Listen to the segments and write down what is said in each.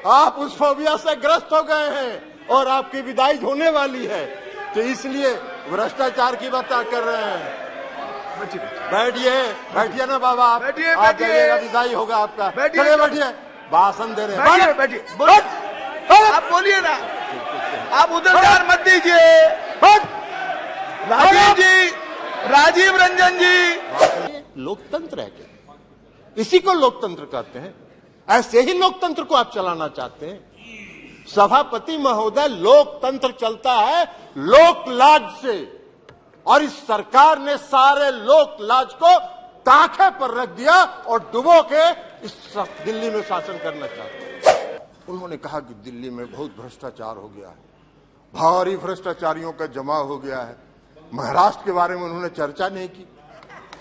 आप उस फोबिया से ग्रस्त हो गए हैं और आपकी विदाई होने वाली है, तो इसलिए भ्रष्टाचार की बात कर रहे हैं। बैठिए, बैठिए ना बाबा, आप जाइएगा, विदाई होगा आपका। चलिए बैठिए, भाषण दे रहे हैं। बैठिए, आप बोलिए ना, आप उधर ध्यान मत दीजिए। राजीव जी, राजीव रंजन जी, लोकतंत्र है क्या? इसी को लोकतंत्र कहते हैं। ऐसे ही लोकतंत्र को आप चलाना चाहते हैं। सभापति महोदय, लोकतंत्र चलता है लोक लाज से, और इस सरकार ने सारे लोक लाज को ताखे पर रख दिया और डुबो के इस दिल्ली में शासन करना चाहते हैं। उन्होंने कहा कि दिल्ली में बहुत भ्रष्टाचार हो गया है, भारी भ्रष्टाचारियों का जमा हो गया है। महाराष्ट्र के बारे में उन्होंने चर्चा नहीं की।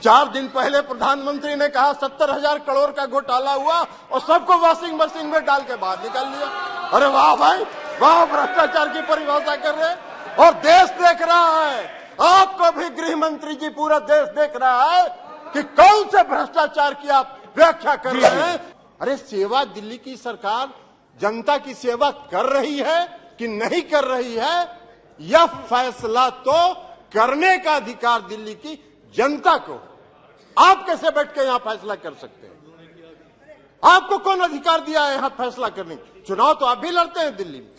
4 दिन पहले प्रधानमंत्री ने कहा 70,000 करोड़ का घोटाला हुआ और सबको वॉशिंग मशीन में डाल के बाहर निकाल लिया। अरे वाह भाई वाह, भ्रष्टाचार की परिभाषा कर रहे हैं। और देश देख रहा है, आपको भी गृह मंत्री जी, पूरा देश देख रहा है कि कौन से भ्रष्टाचार की आप व्याख्या कर रहे हैं। अरे सेवा दिल्ली की सरकार जनता की सेवा कर रही है कि नहीं कर रही है, यह फैसला तो करने का अधिकार दिल्ली की जनता को। आप कैसे बैठ के यहां फैसला कर सकते हैं? आपको कौन अधिकार दिया है यहां फैसला करने? चुनाव तो आप भी लड़ते हैं दिल्ली में।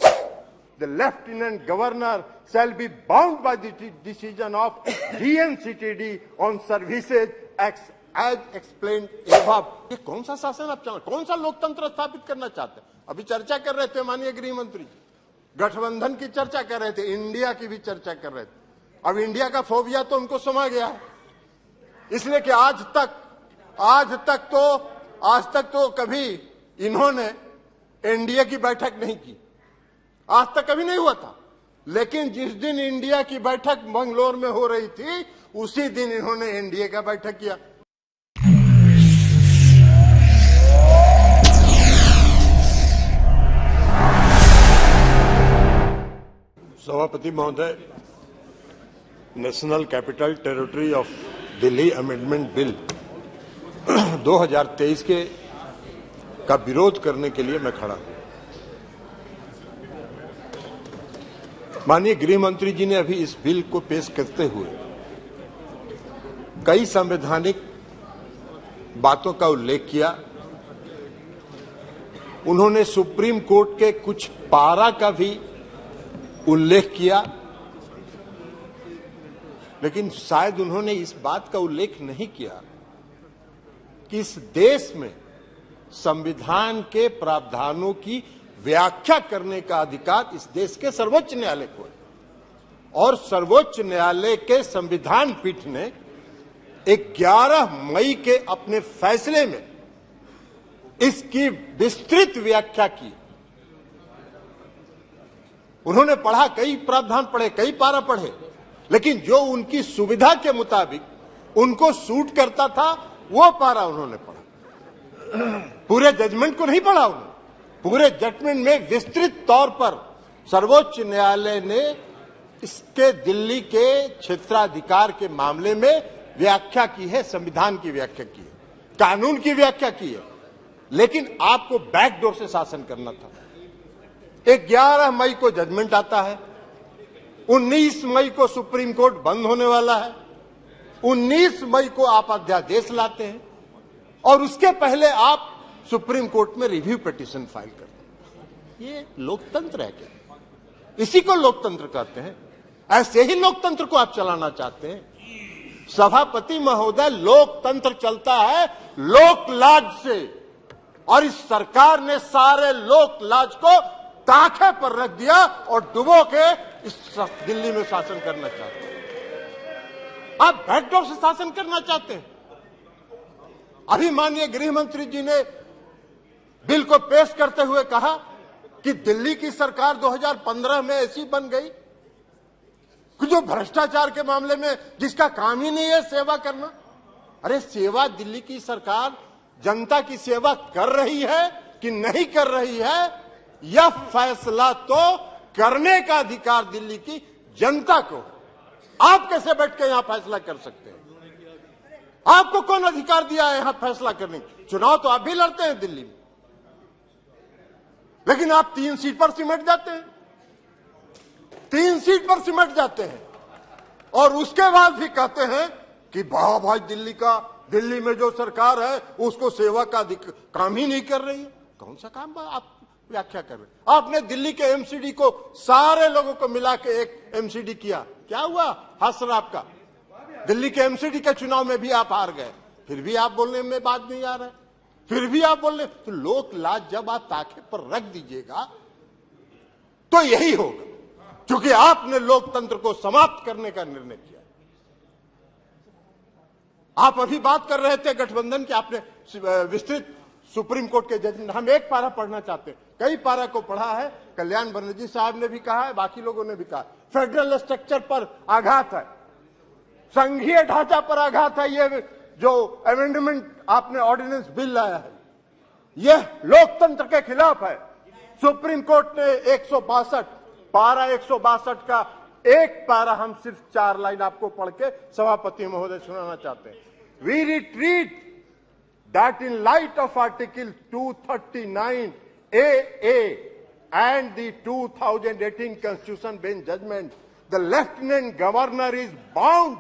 The Lieutenant Governor shall be bound by the decision of DNCTD on services as explained above। ये कौन सा शासन आप चाहते, कौन सा लोकतंत्र स्थापित करना चाहते हैं? अभी चर्चा कर रहे थे माननीय गृह मंत्री जी, गठबंधन की चर्चा कर रहे थे, इंडिया की भी चर्चा कर रहे थे। अब इंडिया का फोबिया तो उनको समा गया है, इसलिए कि आज तक तो कभी इन्होंने एनडीए की बैठक नहीं की, आज तक कभी नहीं हुआ था। लेकिन जिस दिन इंडिया की बैठक मंगलोर में हो रही थी, उसी दिन इन्होंने एनडीए का बैठक किया। सभापति महोदय, national capital territory of Delhi amendment bill 2023 का विरोध करने के लिए मैं खड़ा हूं। माननीय गृह मंत्री जी ने अभी इस बिल को पेश करते हुए कई संवैधानिक बातों का उल्लेख किया। उन्होंने सुप्रीम कोर्ट के कुछ पारा का भी उल्लेख किया, लेकिन शायद उन्होंने इस बात का उल्लेख नहीं किया कि इस देश में संविधान के प्रावधानों की व्याख्या करने का अधिकार इस देश के सर्वोच्च न्यायालय को है, और सर्वोच्च न्यायालय के संविधान पीठ ने 11 मई के अपने फैसले में इसकी विस्तृत व्याख्या की। उन्होंने पढ़ा, कई प्रावधान पढ़े, कई पारा पढ़े, लेकिन जो उनकी सुविधा के मुताबिक उनको सूट करता था वो पारा उन्होंने पढ़ा। पूरे जजमेंट को नहीं पढ़ा उन्होंने। पूरे जजमेंट में विस्तृत तौर पर सर्वोच्च न्यायालय ने इसके दिल्ली के क्षेत्राधिकार के मामले में व्याख्या की है, संविधान की व्याख्या की है, कानून की व्याख्या की है। लेकिन आपको बैकडोर से शासन करना था। 11 मई को जजमेंट आता है, 19 मई को सुप्रीम कोर्ट बंद होने वाला है, 19 मई को आप अध्यादेश लाते हैं और उसके पहले आप सुप्रीम कोर्ट में रिव्यू पिटीशन फाइल करते हैं। ये लोकतंत्र है क्या? इसी को लोकतंत्र कहते हैं। ऐसे ही लोकतंत्र को आप चलाना चाहते हैं। सभापति महोदय, लोकतंत्र चलता है लोक लाज से, और इस सरकार ने सारे लोक लाज को ताखे पर रख दिया और डुबो के इस दिल्ली में शासन करना चाहते हैं। आप बैकडोर से शासन करना चाहते हैं। अभी माननीय गृह मंत्री जी ने बिल को पेश करते हुए कहा कि दिल्ली की सरकार 2015 में ऐसी बन गई कि जो भ्रष्टाचार के मामले में जिसका काम ही नहीं है सेवा करना। अरे सेवा दिल्ली की सरकार जनता की सेवा कर रही है कि नहीं कर रही है, यह फैसला तो करने का अधिकार दिल्ली की जनता को। आप कैसे बैठ के यहां फैसला कर सकते हैं? आपको कौन अधिकार दिया है यहां फैसला करने? चुनाव तो आप भी लड़ते हैं दिल्ली में। लेकिन आप 3 सीट पर सिमट जाते हैं, 3 सीट पर सिमट जाते हैं और उसके बाद भी कहते हैं कि वाह भाई दिल्ली में जो सरकार है उसको सेवा का काम ही नहीं कर रही है। कौन सा काम आप व्याख्या कर रहे हैं? आपने दिल्ली के एमसीडी को सारे लोगों को मिला के एक एमसीडी किया, क्या हुआ? हसर आपका दिल्ली के एमसीडी के चुनाव में भी आप हार गए, फिर भी आप बोलने में बात नहीं आ रहा है, फिर भी आप बोल रहे। तो लोक लाज जब आप ताखे पर रख दीजिएगा तो यही होगा, क्योंकि आपने लोकतंत्र को समाप्त करने का निर्णय किया। आप अभी बात कर रहे थे गठबंधन की, आपने विस्तृत सुप्रीम कोर्ट के जजमेंट, हम एक पारा पढ़ना चाहते हैं, कई पारा को पढ़ा है, कल्याण बनर्जी साहब ने भी कहा है, बाकी लोगों ने भी कहा। फेडरल स्ट्रक्चर पर आघात है, संघीय ढांचा पर आघात है, ये जो अमेंडमेंट आपने ऑर्डिनेंस बिल लाया है यह लोकतंत्र के खिलाफ है। सुप्रीम कोर्ट ने 162 पारा 162 का एक पारा हम सिर्फ 4 लाइन आपको पढ़ के सभापति महोदय सुनाना चाहते हैं। We retreat that in light of Article 239 AA and the 2018 Constitution bench judgment, the Lieutenant Governor is bound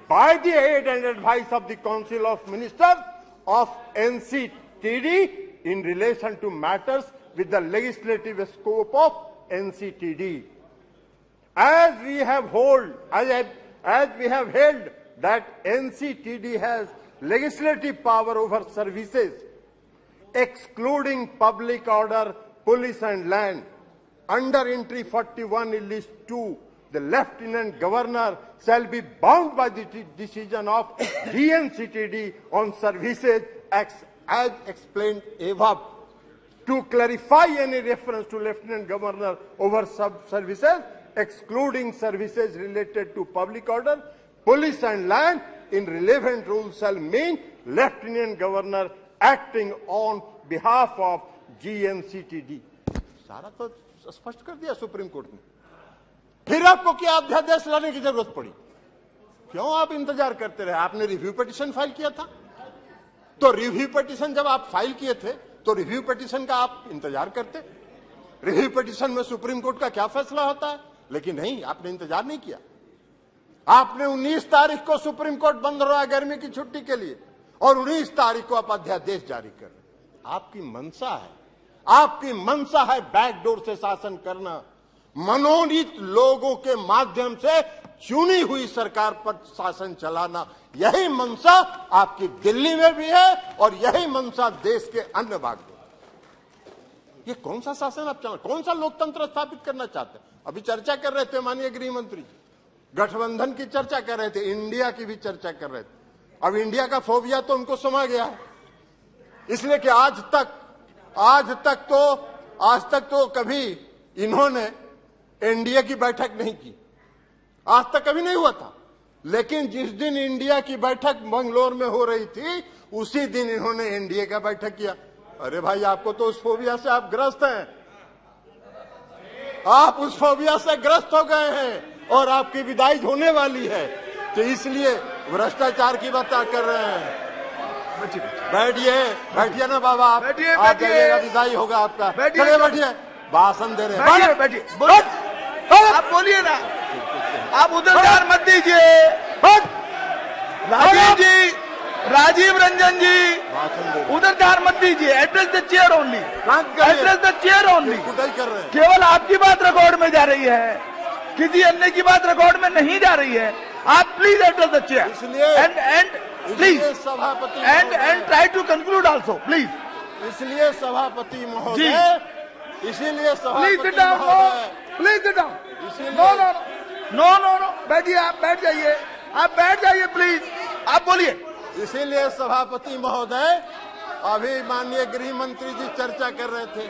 by the aid and advice of the Council of Ministers of NCTD in relation to matters with the legislative scope of NCTD. As we have held that NCTD has legislative power over services excluding public order, police and land. Under entry 41 in list 2, the Lieutenant Governor shall be bound by the decision of GNCTD on services as explained above. To clarify any reference to Lieutenant Governor over sub-services, excluding services related to public order, police and land, in relevant rules shall mean Lieutenant Governor acting on behalf of GNCTD. सारा तो स्पष्ट कर दिया supreme court ने। फिर आपको क्या अध्यादेश लाने की जरूरत पड़ी? क्यों आप इंतजार करते रहे? आपने रिव्यू पिटीशन फाइल किया था, तो रिव्यू पिटीशन जब आप फाइल किए थे तो रिव्यू पिटीशन का आप इंतजार करते। रिव्यू पिटीशन में सुप्रीम कोर्ट का क्या फैसला होता है, लेकिन नहीं, आपने इंतजार नहीं किया। आपने 19 तारीख को सुप्रीम कोर्ट बंद रहा गर्मी की छुट्टी के लिए और 19 तारीख को आप अध्यादेश जारी कर रहे। आपकी मंशा है बैकडोर से शासन करना, मनोनीत लोगों के माध्यम से चुनी हुई सरकार पर शासन चलाना। यही मंशा आपकी दिल्ली में भी है और यही मंशा देश के अन्य भाग में। ये कौन सा शासन आप चला, कौन सा लोकतंत्र स्थापित करना चाहते हैं? अभी चर्चा कर रहे थे माननीय गृह मंत्री जी, गठबंधन की चर्चा कर रहे थे, इंडिया की भी चर्चा कर रहे थे। अब इंडिया का फोबिया तो उनको समा गया है, इसलिए कि आज तक तो कभी इन्होंने एनडीए की बैठक नहीं की, आज तक कभी नहीं हुआ था। लेकिन जिस दिन इंडिया की बैठक बंगलोर में हो रही थी उसी दिन इन्होंने एनडीए का बैठक किया। अरे भाई, आपको तो उस फोबिया से आप ग्रस्त हैं, आप उस फोबिया से ग्रस्त हो गए हैं और आपकी विदाई होने वाली है, तो इसलिए भ्रष्टाचार की बात कर रहे हैं। बैठिए ना बाबा, आप जाइएगा, विदाई होगा आपका। चलिए बैठिए, भाषण दे रहे हैं, बैठिए, आप बोलिए ना, आप उधर ध्यान मत दीजिए। राजीव रंजन जी, उधर ध्यान मत दीजिए। Address the chair only, address the chair only. केवल आपकी बात रिकॉर्ड में जा रही है, किसी अन्य की बात रिकॉर्ड में नहीं जा रही है। आप please address the chair and please सभापति and try to conclude also please. इसलिए सभापति महोदय, please sit down, please sit down. No, बैठिए, आप बैठ जाइए प्लीज, आप बोलिए। इसीलिए सभापति महोदय, अभी माननीय गृह मंत्री जी चर्चा कर रहे थे,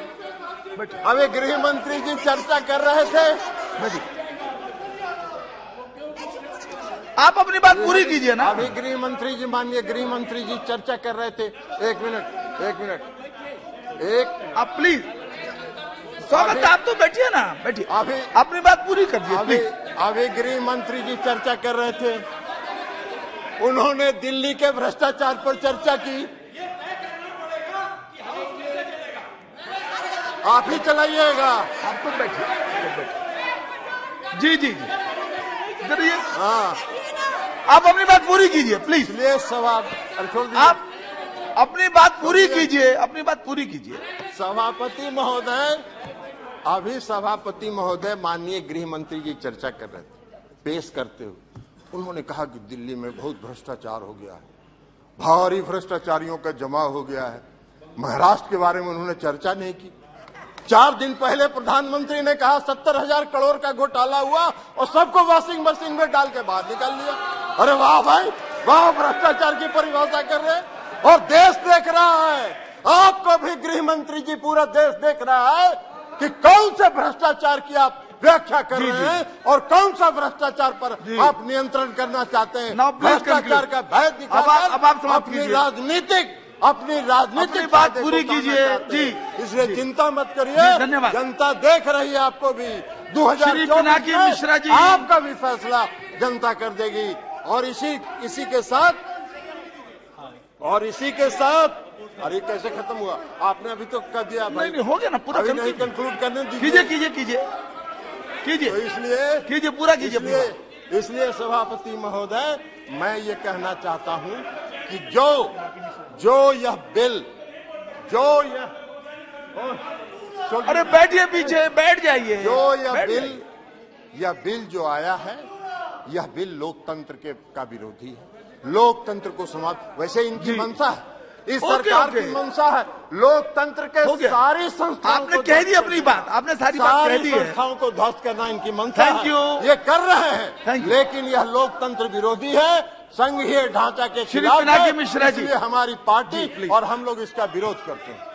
अभी गृह मंत्री जी चर्चा कर रहे थे, आप अपनी बात पूरी कीजिए ना। अभी गृह मंत्री जी, माननीय गृह मंत्री जी चर्चा कर रहे थे। एक मिनट, आप प्लीज, स्वागत, आप तो बैठिए ना, बैठिए, अभी अपनी बात पूरी करिए। अभी गृह मंत्री जी चर्चा कर रहे थे, उन्होंने दिल्ली के भ्रष्टाचार पर चर्चा की। आप ही चलाइएगा। आप तो बैठिए, जी जी जी, इधर ये हाँ, आप अपनी बात पूरी कीजिए प्लीज। इसलिए सवाल छोड़ दीजिए। आप अपनी बात पूरी कीजिए, अपनी बात पूरी कीजिए। सभापति महोदय, अभी सभापति महोदय माननीय गृह मंत्री जी चर्चा कर रहे थे, पेश करते हुए उन्होंने कहा कि दिल्ली में बहुत भ्रष्टाचार हो गया है, भारी भ्रष्टाचारियों का जमा हो गया है। महाराष्ट्र के बारे में उन्होंने चर्चा नहीं की। 4 दिन पहले प्रधानमंत्री ने कहा 70,000 करोड़ का घोटाला हुआ और सबको वॉशिंग मशीन में डाल के बाहर निकाल लिया। अरे वाह भाई वाह, भ्रष्टाचार की परिभाषा कर रहे हैं। और देश देख रहा है, आपको भी गृह मंत्री जी, पूरा देश देख रहा है कि कौन से भ्रष्टाचार की आप व्याख्या कर रहे हैं और कौन सा भ्रष्टाचार पर आप नियंत्रण करना चाहते हैं। भ्रष्टाचार का भय दिखाकर अपनी राजनीतिक बात पूरी कीजिए जी। इसलिए चिंता मत करिए, धन्यवाद। जनता देख रही है आपको भी। 2024 मिश्रा जी, आपका भी फैसला जनता कर देगी। और इसी के साथ अरे कैसे खत्म हुआ? आपने अभी तो कर दिया भाई। नहीं हो गया ना पूरा, अभी नहीं कंक्लूड करने दीजिए। कीजिए तो इसलिए कीजिए, पूरा कीजिए। इसलिए सभापति महोदय, मैं ये कहना चाहता हूं कि जो यह बिल, अरे बैठिए पीछे, बैठ जाइए। यह बिल जो आया है, यह बिल लोकतंत्र का विरोधी है। लोकतंत्र को समाप्त, वैसे इनकी मंशा है, इस सरकार की मंशा है लोकतंत्र के सारी संस्थाओं। आपने कह दी अपनी बात, आपने सारी बात कह दी है। संस्थाओं को ध्वस्त करना इनकी मंशा है। Thank you. ये कर रहे हैं, लेकिन यह लोकतंत्र विरोधी है, संघीय ढांचा के खिलाफ है। मिश्रा जी, इसलिए हमारी पार्टी और हम लोग इसका विरोध करते हैं।